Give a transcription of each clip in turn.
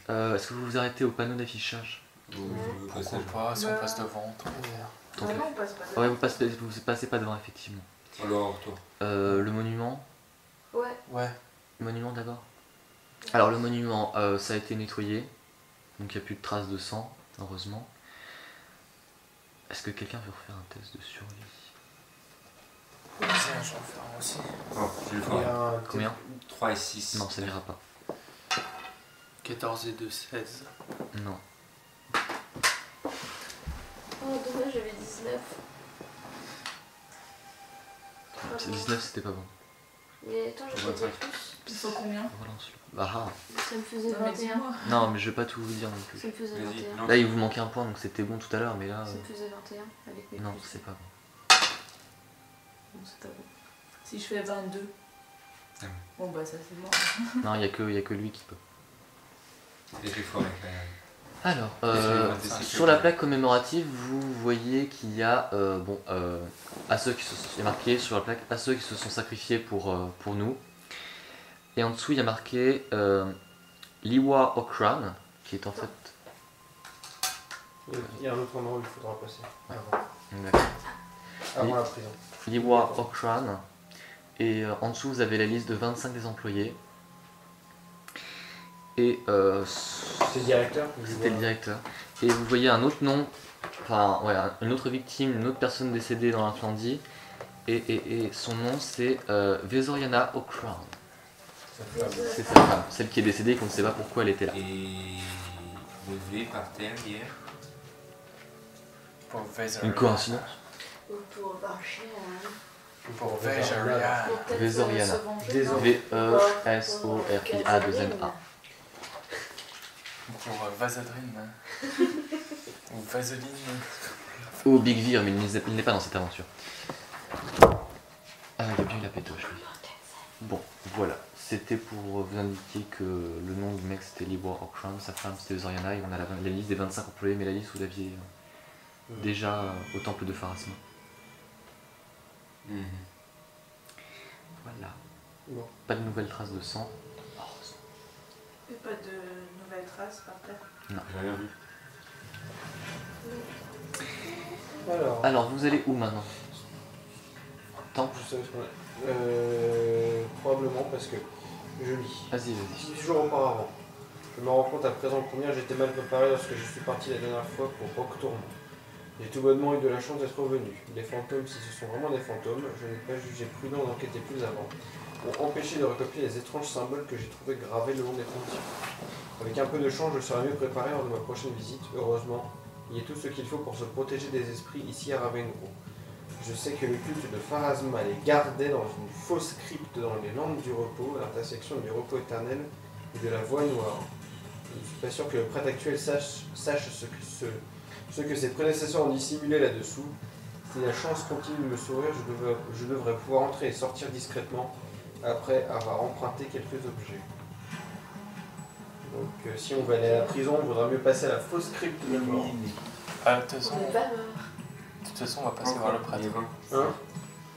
Est-ce que vous vous arrêtez au panneau d'affichage? Pourquoi pas, si on passe devant, tant qu'à faire. Donc, Non, on passe pas. ouais, vous passez pas devant, effectivement. Alors, toi. Le monument. Ouais. Ouais. Le monument d'abord. Alors le monument, ça a été nettoyé, donc il n'y a plus de traces de sang, heureusement. Est-ce que quelqu'un veut refaire un test de survie? Tiens, je vais en faire un aussi. Oh, je vais le Il y faire. a un... Combien? 3 et 6. Non, ça n'ira pas. 14 et 2, 16. Non. Oh, dommage, j'avais 19. 19, c'était pas bon. Mais attends, j'ai pas dit plus. Il faut combien? Relance-le. Ah Ça me faisait Non, mais 21. dis-moi. non, mais je vais pas tout vous dire non plus. Ça me faisait Vas-y, 21. lance. Là, il vous manquait un point, donc c'était bon tout à l'heure, mais là... Ça me faisait 21 avec mes non, plus. c'est pas bon. Non, c'est pas bon. Si je fais 22. Ah oui. Bon bah ça c'est bon. Non, il y a que lui qui peut. Il était fort avec la... Alors, c'est sur la plaque commémorative, vous voyez qu'il y a, à ceux qui il y a marqué sur la plaque, à ceux qui se sont sacrifiés pour nous. Et en dessous, il y a marqué Liwa Okran, qui est en fait... Il y a un autre endroit où il faudra passer. D'accord. Avant la prison. Liwa Okran. Et en dessous, vous avez la liste de 25 des employés. Et C'est le directeur. c'était le directeur. Et vous voyez un autre nom, enfin, ouais, une autre victime, une autre personne décédée dans l'incendie. Et son nom, c'est Vezoriana Okran. C'est sa femme, celle qui est décédée et qu'on ne sait pas pourquoi elle était là. Et... levé par terre hier. Pour Vezaria. Une coïncidence? Ou pour marcher, Pour Vezaria. pour peut-être Vezoriana. se venger. Désolé. V-E-S-O-R-I-A-2-N-A. Pour Vazadrine. Ou Vaseline. Ou Big Vir, mais il n'est pas dans cette aventure. Ah, il y a bien eu la pétoche, lui. Bon, voilà. C'était pour vous indiquer que le nom du mec c'était Liwa Okran, sa femme c'était Zoriana, et on a la liste des 25 employés, mais la liste vous l'aviez déjà au temple de Pharasma. Mhm. Voilà. Bon. Pas de nouvelles traces de sang. Et pas de nouvelles traces par terre. J'ai rien vu. Alors, vous allez où maintenant? Temple? Je sais où est-ce qu'on est. Probablement parce que je lis. Vas-y. 10 jours auparavant. Je me rends compte à présent combien j'étais mal préparé lorsque je suis parti la dernière fois pour Roquetourne. J'ai tout bonnement eu de la chance d'être revenu. Les fantômes, si ce sont vraiment des fantômes, je n'ai pas jugé prudent d'enquêter plus avant, ont empêché de recopier les étranges symboles que j'ai trouvés gravés le long des frontières. Avec un peu de chance, je serai mieux préparé lors de ma prochaine visite. Heureusement, il y a tout ce qu'il faut pour se protéger des esprits ici à Ravengro. Je sais que le culte de Pharasma les gardait dans une fausse crypte dans les landes du repos, à l'intersection du repos éternel et de la voie noire. Je ne suis pas sûr que le prêtre actuel sache ce que ses prédécesseurs ont dissimulé là-dessous. Si la chance continue de me sourire, je devrais pouvoir entrer et sortir discrètement après avoir emprunté quelques objets. Donc si on va aller à la prison, il vaudra mieux passer à la fausse crypte de la mort. Ah, de toute façon, On est pas mort. on va passer voir le prêtre. Hein?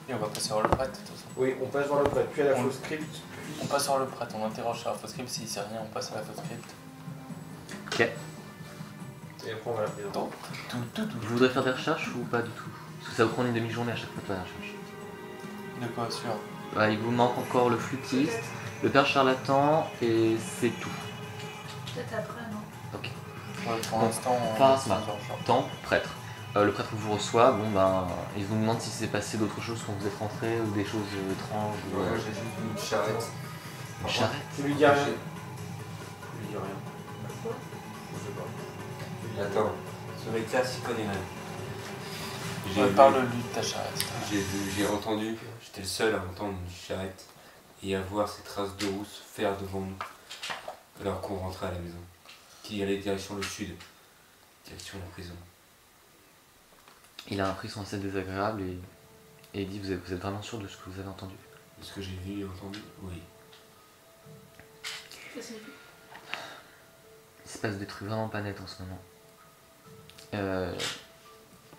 Et on va passer voir le prêtre, de toute façon. Oui, on passe voir le prêtre, puis à la fausse crypte, On passe voir le prêtre, on interroge sur la fausse crypte, s'il sait rien, on passe à la fausse crypte. Ok. et après on va à la prison. Donc, Vous voudrez faire des recherches ou pas du tout? Parce que ça vous prend une demi-journée à chaque fois de faire des recherches. de quoi sûr? Bah, il vous manque encore le flûtiste, le père charlatan et c'est tout. Peut-être après, non? Ok. Ouais, pour Bon, l'instant, Pharasma. genre. Temple, prêtre. Le prêtre vous reçoit, bon ben, il vous demande si s'est passé d'autres choses quand vous êtes rentré ou des choses étranges. Ou, Ouais, j'ai juste une charrette. une charrette. Tu lui dis rien. Tu lui dis rien. Pourquoi? Je sais pas. Tu lui dis rien. Attends, ce mec-là s'y connaît même. Parle-lui de ta charrette. J'ai entendu, j'étais le seul à entendre une charrette et à voir ces traces de roue se faire devant nous alors qu'on rentrait à la maison, qui allait direction le sud, direction la prison. Il a un frisson assez désagréable et il dit vous êtes vraiment sûr de ce que vous avez entendu? Est-ce que j'ai vu et entendu? Oui. Ça c'est Il se passe des trucs vraiment pas nets en ce moment.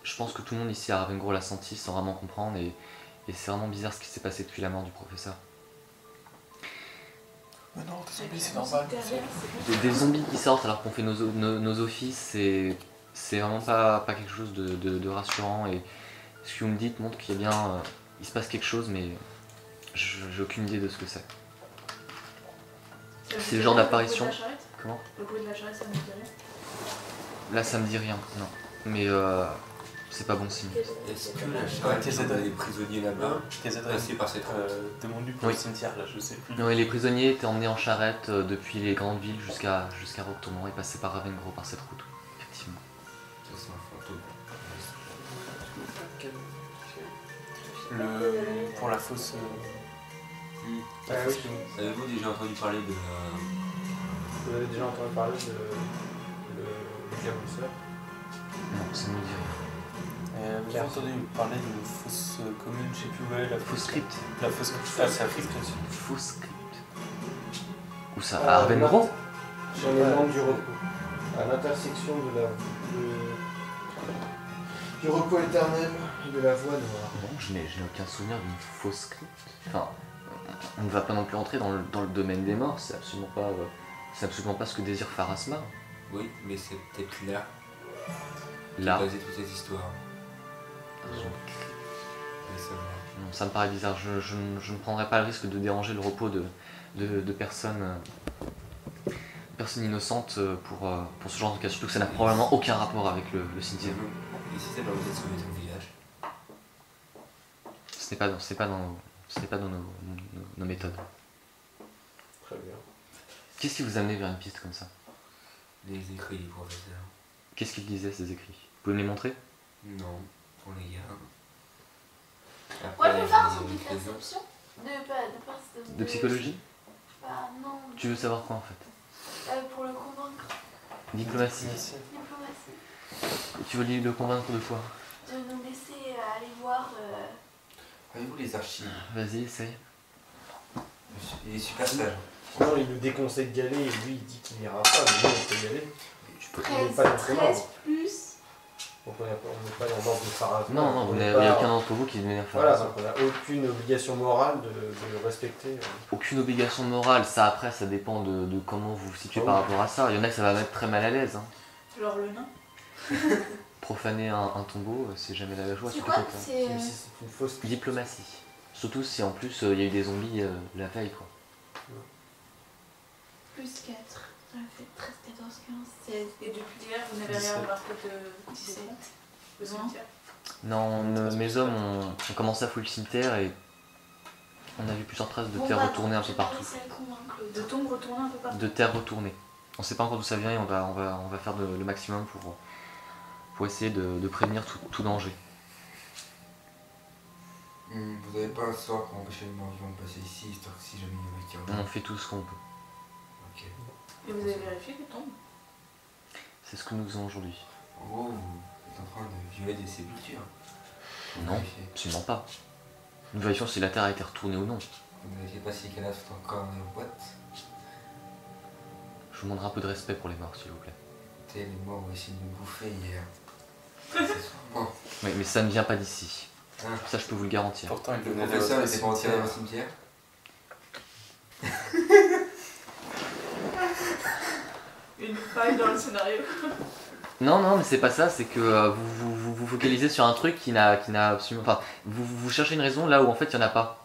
Je pense que tout le monde ici à Ravengro l'a senti sans vraiment comprendre et c'est vraiment bizarre ce qui s'est passé depuis la mort du professeur. Mais non, des zombies, c'est normal. Des zombies qui sortent alors qu'on fait nos offices, c'est vraiment pas quelque chose de rassurant. Et ce que vous me dites montre qu'il y a bien. Il se passe quelque chose, mais j'ai aucune idée de ce que c'est. C'est le genre d'apparition. Comment? Le bruit de la charrette, ça me dit rien. Là, ça me dit rien, non. Mais c'est pas bon signe. Est-ce que la charrette des prisonniers là-bas passés par cette route Demande-lui pour le Oui. cimetière, là, je sais plus. Non, et les prisonniers étaient emmenés en charrette depuis les grandes villes jusqu'à Roquetournon et passaient par Ravengro par cette route, effectivement. Ça, c'est un fantôme. Pour la fausse. Ah oui. Avez-vous déjà entendu parler de Vous avez déjà entendu parler de le diabolisseur? Non, ça ne me dit rien. Vous avez entendu parler d'une fausse commune, je sais plus où elle est, la Fausse script. La fausse Ah, c'est la fausse script. Faux script. Où ça? À Ravengro? Sur les membres du repos. À l'intersection du repos éternel et de la voie noire. Non, je n'ai aucun souvenir d'une fausse script. Enfin, on ne va pas non plus entrer dans le domaine des morts, c'est absolument pas ce que désire Pharasma. Oui, mais c'est peut-être là Là. basé toute cette histoire. Non, Mais ça va. ça me paraît bizarre, je ne prendrai pas le risque de déranger le repos de personnes innocentes pour ce genre de cas, surtout que ça n'a probablement aucun rapport avec le cimetière. Et si ça va vous être sauvé ton village? Ce n'est pas dans nos méthodes. Très bien. Qu'est-ce qui vous a amené vers une piste comme ça? Les écrits du professeur. Qu'est-ce qu'ils disaient ces écrits? Vous pouvez me les montrer? Non, on les garde. Ouais, je peux faire un il y a truc de une présence. perception. De psychologie? Bah non. Tu veux savoir quoi en fait? Pour le convaincre. Diplomatie. Diplomatie. Tu veux le convaincre de quoi? De nous laisser aller voir. Avez-vous les archives? Vas-y, essaye. Il est super sage. Sinon, il nous déconseille d'y aller et lui il dit qu'il n'ira pas, mais nous on peut y aller. Tu peux... On n'est 13, pas dans son 13 ordre. plus. Donc on n'est pas dans l'ordre de Pharasma. Non, On il n'y n'est a pas- aucun d'entre vous qui est faire Voilà, ça. donc on n'a aucune obligation morale de le respecter. Aucune obligation morale, ça après ça dépend de comment vous vous situez Oh. par rapport à ça. Il y en a que ça va mettre très mal à l'aise. Hein. Genre le nain. Profaner un tombeau, c'est jamais la joie. C'est surtout quoi? quand, C'est. Même si c'est une fausse Diplomatie. Surtout si en plus il y a eu des zombies la veille quoi. Plus 4. Ça fait 13, 14, 15, 16. Et depuis hier, vous n'avez rien 17. remarqué de 17 le cimetière. Non, mes hommes ont commencé à fouiller le cimetière et on a vu plusieurs traces de Bon, terre bah, retournée un je peu vais partout. réussir à le convaincre, De tombes retournées un peu partout. De terre retournée. On sait pas encore d'où ça vient et on va faire le maximum pour essayer de prévenir tout danger. Vous n'avez pas un sort pour empêcher les morts vivants de passer ici, histoire que si jamais il y en a qui reviennent. On fait tout ce qu'on peut. Ok. Et vous avez vérifié les tombes? C'est ce que nous faisons aujourd'hui. En gros, vous êtes en train de violer des sépultures. Non, Vérifiez. absolument pas. Nous vérifions si la terre a été retournée ou non. Vous ne vérifiez pas si les cadavres sont encore dans leur boîte. Je vous demanderai un peu de respect pour les morts, s'il vous plaît. Les morts ont essayé de nous bouffer hier. C'est sûrement. Oui, mais ça ne vient pas d'ici. Ah. Ça, je peux vous le garantir. Pourtant, il Le donnait professeur le était pas enterré dans un cimetière. Une faille dans le scénario. Non, mais c'est pas ça, c'est que vous focalisez sur un truc qui n'a absolument... Enfin, vous cherchez une raison là où en fait il n'y en a pas.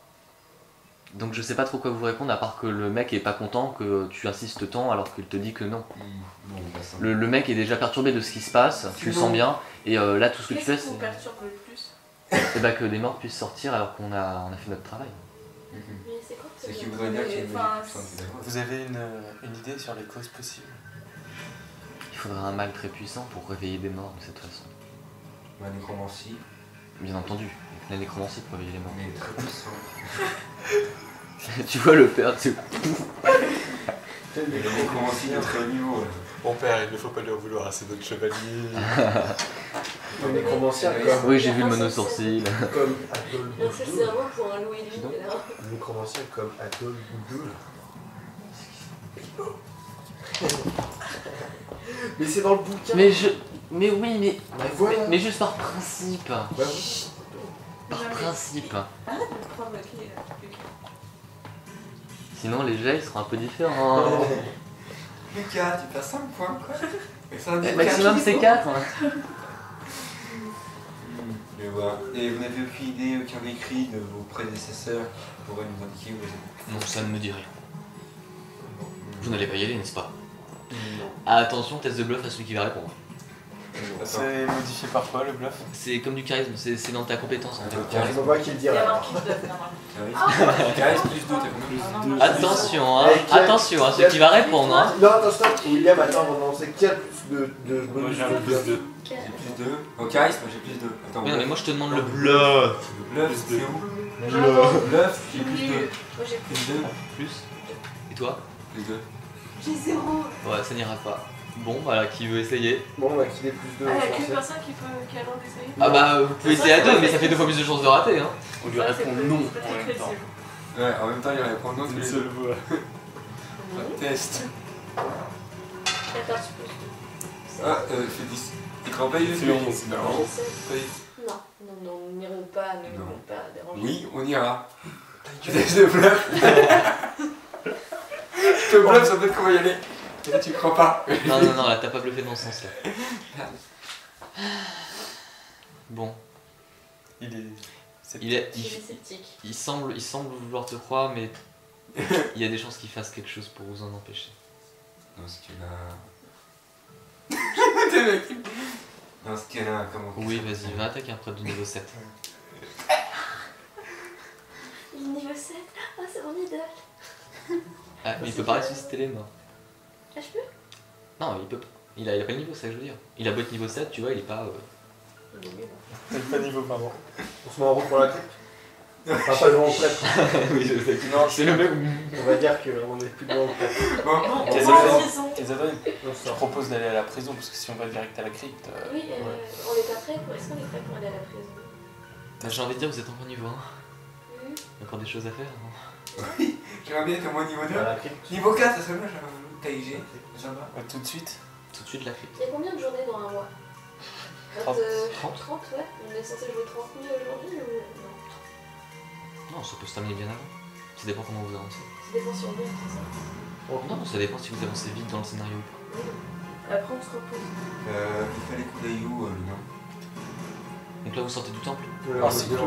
Donc je sais pas trop quoi vous répondre à part que le mec est pas content que tu insistes tant alors qu'il te dit que non. Bon, bah, ça Le mec est déjà perturbé de ce qui se passe, tu le sens bien, et là tout ce que tu fais Qu'est-ce qui vous c'est perturbe le plus? que des morts puissent sortir alors qu'on a fait notre travail. Mais c'est quoi C'est que qui voudrait dire qu'il y a une Enfin, magie puissante qui la Vous avez une idée sur les causes possibles? Il faudrait un mal très puissant pour réveiller des morts de cette façon. La nécromancie, Bien entendu, la nécromancie pour réveiller les morts. mais très puissante. Tu vois le père, tu... La nécromancie de très haut niveau. Mon père, il ne faut pas lui en vouloir, c'est notre chevalier. Le nécromancien Oui, j'ai vu le mono-sourcil. comme Adol Non, ça c'est Boudoul. vraiment pour un Louis Dis donc. Louis là. Le nécromancien comme Adol Boudoul. Mais c'est dans le bouquin. Mais oui, Mais voilà. mais juste par principe. Bah oui. Par Jamais. principe. Arrête de te provoquer, Lucas. Sinon, les jets ils seront un peu différents. Lucas, tu perds 5 points quoi. Et ça, Le maximum, c'est 4. Mais voilà. Et vous n'avez aucune idée, aucun écrit de vos prédécesseurs qui pourraient nous indiquer où vous êtes? Non, ça ne me dit rien. Vous n'allez pas y aller, n'est-ce pas? Non. Attention, test de bluff à celui qui va répondre. C'est modifié par quoi le bluff? C'est comme du charisme, c'est dans ta compétence en fait. Je vois pas qui le Il y a dirait. marqué bluff normalement. Charisme plus 2, t'as combien? Attention, hein, Avec quel- attention à celui qui va répondre. Hein. Non, attends, stop. William, attends, on sait qui a le plus de Moi bonus j'ai un de plus bluff. 2. J'ai plus 2. Au charisme, j'ai plus 2. Attends, Oui, non, mais moi je te demande le bluff. le bluff, c'est où? Bravo. Bluff, j'ai plus 2. Nul. Moi j'ai plus. Plus 2. Plus. Et toi? Plus 2. J'ai 0. Ouais, ça n'ira pas. Bon, voilà, qui veut essayer? Bon, bah, qui est plus 2 Ah, il n'y a qu'une personne qui a le droit d'essayer. Ah bah, vous pouvez essayer à deux, mais ça fait 2 fois plus de chances de rater. Hein. On lui Ça, répond c'est non pas en très même temps. crédible. Ouais, en même temps, il répond non tous Une les seule deux. voix. Test. 14 plus 2. Ah, fait 10. Tu crois pas, il C'est fait 11. 11. Non, Non. non, n'irons pas déranger. Oui, on ira. Tu laisses le bluff. Je te bluff, ça peut être comment y aller. Et là, tu crois pas. Non, non, non, là, t'as pas bluffé dans ce sens-là. Bon, Il est. il, est, Je suis sceptique. il semble vouloir te croire, mais il y a des chances qu'il fasse quelque chose pour vous en empêcher. Dans ce cas-là. T'es mec. Dans ce cas-là, comment. Oui, vas-y, va attaquer un prêtre de niveau 7. Il est niveau 7. Ah, c'est mon idole. Ah, mais il peut pas ressusciter les morts. Ah, je peux? Non, il peut pas. Il a pas le niveau, c'est ça que je veux dire. Il a beau être niveau 7, tu vois, il est pas. Il est nul. T'as pas niveau pardon. On se met en route pour la crypte. Enfin, pas devant le prêtre. Oui, je sais. Non, C'est le même. On va dire qu'on est plus devant le prêtre. Bon, Non, Quels on va en événements prison. Isadora, On je sort. propose d'aller à la prison parce que si on va direct à la crypte. Oui, on est pas prêts pour. Est-ce qu'on est prêts pour aller à la prison? Bah, j'ai envie de dire, vous êtes encore niveau 1. Oui. Il y a encore des choses à faire. Hein. j'aimerais bien être au moins niveau 2. À la crypte. Niveau 4, ça serait bien, j'aimerais TIG. J'aimerais. Tout de suite. Tout de suite, la crypte. Il y a combien de journées dans un mois? 30. 30, ouais. On est censé jouer 30 000 aujourd'hui ou. Non. Non, ça peut se terminer bien avant. Ça dépend comment vous avancez. Ça dépend si on gagne, c'est ça. Non, ça dépend si vous avancez vite dans le scénario ou pas. Oui. Après, on se repose. Il fallait coup d'Aïou, non. Donc là, vous sortez du temple. Alors, c'est c'est cool,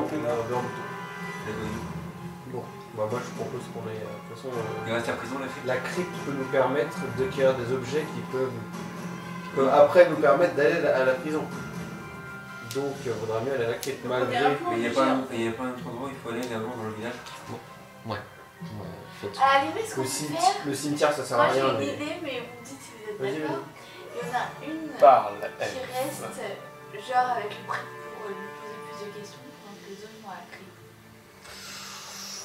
Bon, bah moi je propose qu'on ait. De toute façon, Il reste à prison, la fille. la crypte peut nous permettre d'acquérir des objets qui peuvent après nous permettre d'aller à la prison. Donc, il vaudra mieux aller à la crypte malgré. Mais il n'y a pas un autre endroit où il faut aller d'abord dans le village. Ouais, faites. À la limite, ce qu'on peut faire. Le cimetière ça sert Moi à j'ai rien. une Mais... idée, mais vous me dites si vous êtes Vas-y, d'accord. Il y en a une Parle. qui reste, genre avec le prêtre pour lui poser plus de questions, donc les autres vont à la crypte.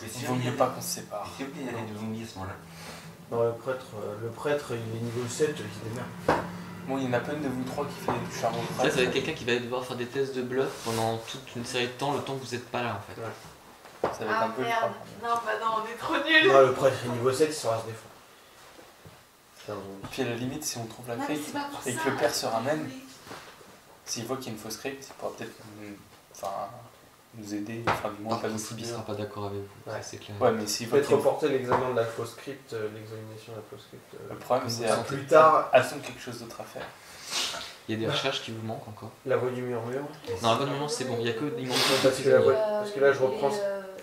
Mais Il vaut mieux pas qu'on se sépare. Si il y a des zombies à ce moment-là. Non, le prêtre il est niveau 7, il se démerde. Bon, il y en a pas une de vous trois qui fait du charbon de Ça, ça va prêtre. être quelqu'un qui va devoir faire des tests de bluff pendant toute une série de temps, le temps que vous êtes pas là en fait. Ça va être un peu le merde. problème. Non, bah non, on est trop nuls. Non, le prêtre il est niveau 7, il saura se défendre. C'est un zombie. Puis à la limite, si on trouve la Non, mais crypte c'est pas pour et ça. que le père se ramène, s'il voit qu'il y a une fausse crypte, il pourra peut-être nous aider, enfin du moins Par pas nous principe, il subir. sera pas d'accord avec vous, Ouais. ça, c'est clair. Ouais, mais s'il voit Peut-être qu'il y a- reporter l'examen de la fausse crypte, l'examination de la fausse crypte. Le problème, c'est Comme plus tard. a-t-on quelque chose d'autre à faire? Il y a des recherches qui vous manquent encore. La voix du murmure. Non, la bonne moment c'est bon, il y a que. Il manque, Parce que, parce que là je reprends.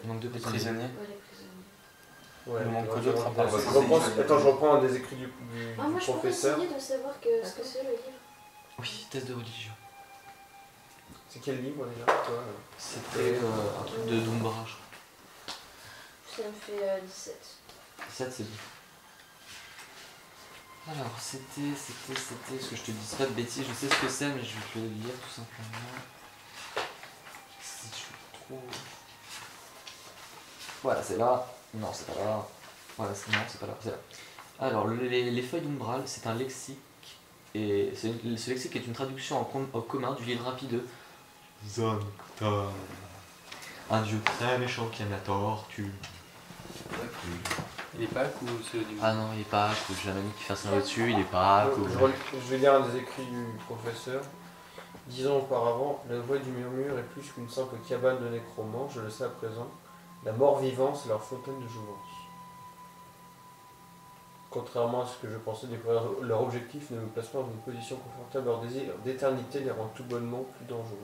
il manque deux Les prisonniers. prisonniers. Ouais, les prisonniers. Ouais, Il manque quoi éventuellement, d'autre à part je ça reprends- Attends, je reprends un des écrits du Ah, moi je pourrais professeur. essayer de savoir ce que c'est le livre. Oui, test de religion. C'est quel livre déjà toi C'était un truc de Dumbra, je crois. Ça me fait 17. 7 c'est bien. Alors, c'était, ce que je te dis pas de bêtises, je sais ce que c'est, mais je vais te le lire tout simplement. Si je suis trop. Voilà, c'est là. Non, c'est pas là. Voilà, non, c'est pas là. C'est là. Alors, les feuilles d'Umbral, c'est un lexique. Et ce lexique est une traduction en commun du livre rapide de Zonktar. Un dieu très méchant qui aime la tortue. Il est pas cool ce livre. Ah non, il est pas cool. J'ai un ami qui fait un scénario dessus, il est pas cool. Je vais lire un des écrits du professeur. 10 ans auparavant, la voix du murmure est plus qu'une simple cabane de nécromants, je le sais à présent. La mort vivante, c'est leur fontaine de jouvence. Contrairement à ce que je pensais découvrir, leur objectif ne me place pas dans une position confortable. Leur désir d'éternité les rend tout bonnement plus dangereux.